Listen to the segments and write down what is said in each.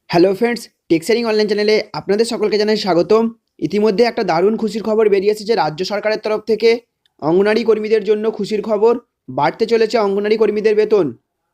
Hello friends, টেক্সারিং online চ্যানেলে আপনাদের সকলকে জানাই স্বাগতম। ইতিমধ্যে একটা দারুণ খুশির খবর বেরিয়ে এসেছে রাজ্য সরকারের তরফ থেকে। অঙ্গনারী কর্মীদের জন্য খুশির খবর, বাড়তে চলেছে অঙ্গনারী কর্মীদের বেতন।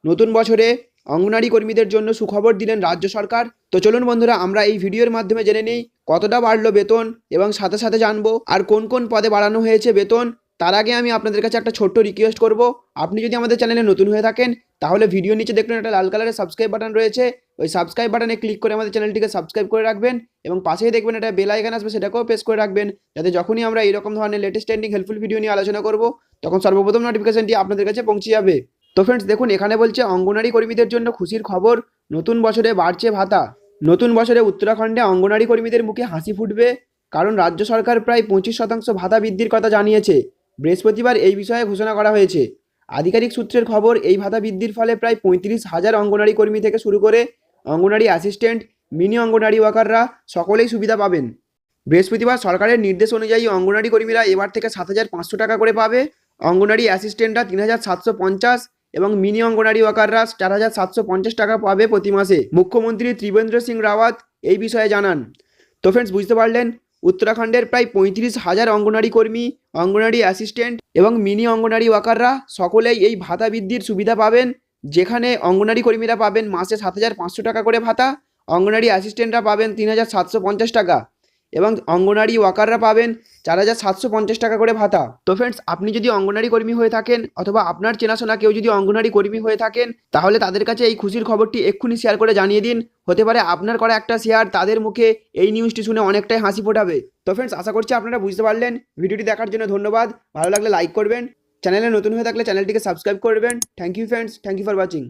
নতুন বছরে অঙ্গনারী কর্মীদের জন্য সুখবর দিলেন রাজ্য সরকার। তো চলুন বন্ধুরা, আমরা এই ভিডিওর মাধ্যমে জেনে নিই কতটা বাড়লো বেতন, এবং সাথে সাথে জানবো আর কোন কোন পদে বাড়ানো হয়েছে বেতন। তার আগে আমি আপনাদের কাছে একটা ছোট্ট রিকোয়েস্ট করব, আপনি যদি আমাদের চ্যানেলে নতুন হয়ে থাকেন তাহলে ভিডিও নিচে দেখুন একটা লাল কালারের সাবস্ক্রাইব বাটন রয়েছে। ওই সাবস্ক্রাইব বাটনে ক্লিক করে আমাদের চ্যানেলটিকে সাবস্ক্রাইব করে রাখবেন, এবং পাশেই দেখবেন একটা বেল আইকন আসবে, সেটাকেও প্রেস করে রাখবেন, যাতে যখনই আমরা এরকম ধরনের লেটেস্ট ট্রেন্ডিং হেল্পফুল ভিডিও নিয়ে আলোচনা করব তখন সর্বপ্রথম নোটিফিকেশনটি আপনাদের কাছে পৌঁছে যাবে। তো ফ্রেন্ডস দেখুন, এখানে বলছে অঙ্গনারী কর্মীদের জন্য খুশির খবর, নতুন বছরে বাড়ছে ভাতা। নতুন বছরে উত্তরাখণ্ডে অঙ্গনারী কর্মীদের মুখে হাসি ফুটবে, কারণ রাজ্য সরকার প্রায় 25% ভাতা বৃদ্ধির কথা জানিয়েছে। বৃহস্পতিবার এই বিষয়ে ঘোষণা করা হয়েছে। আধিকারিক সূত্রের খবর, এই ভাতা বৃদ্ধির ফলে প্রায় 35,000 অঙ্গনারী কর্মী থেকে শুরু করে অঙ্গনারী অ্যাসিস্ট্যান্ট, মিনি অঙ্গনারী ওয়ার্কাররা সকলেই সুবিধা পাবেন। বৃহস্পতিবার সরকারের নির্দেশ অনুযায়ী অঙ্গনারী কর্মীরা এবার থেকে 7,500 টাকা করে পাবে, অঙ্গনারী অ্যাসিস্ট্যান্টরা 3,750 এবং মিনি অঙ্গনারী ওয়ার্কাররা 4,750 টাকা পাবে প্রতি মাসে। মুখ্যমন্ত্রী ত্রিবেন্দ্র সিং রাওয়াত এই বিষয়ে জানান। তো ফ্রেন্ডস, বুঝতে পারলেন, উত্তরাখণ্ডের প্রায় 35,000 অঙ্গনারী কর্মী, অঙ্গনারী অ্যাসিস্ট্যান্ট এবং মিনি অঙ্গনারী ওয়ার্কাররা সকলেই এই ভাতা বৃদ্ধির সুবিধা পাবেন, যেখানে অঙ্গনারী কর্মীরা পাবেন মাসে 7,500 টাকা করে ভাতা, অঙ্গনারী অ্যাসিস্ট্যান্টরা পাবেন 3,750 টাকা এবং অঙ্গনারী ওয়ার্কাররা পাবেন 4,750 টাকা করে ভাতা। তো ফ্রেন্ডস, আপনি যদি অঙ্গনারী কর্মী হয়ে থাকেন অথবা আপনার চেনাশোনা কেউ যদি অঙ্গনারী কর্মী হয়ে থাকেন, তাহলে তাদের কাছে এই খুশির খবরটি এক্ষুনি শেয়ার করে জানিয়ে দিন। হতে পারে আপনার করা একটা শেয়ার তাদের মুখে এই নিউজটি শুনে অনেকটাই হাসি ফোটাবে। তো ফ্রেন্ডস, আশা করছি আপনারা বুঝতে পারলেন। ভিডিওটি দেখার জন্য ধন্যবাদ। ভালো লাগলে লাইক করবেন, চ্যানেলে নতুন হয়ে থাকলে চ্যানেলটিকে সাবস্ক্রাইব করবেন। Thank you friends, thank you for watching.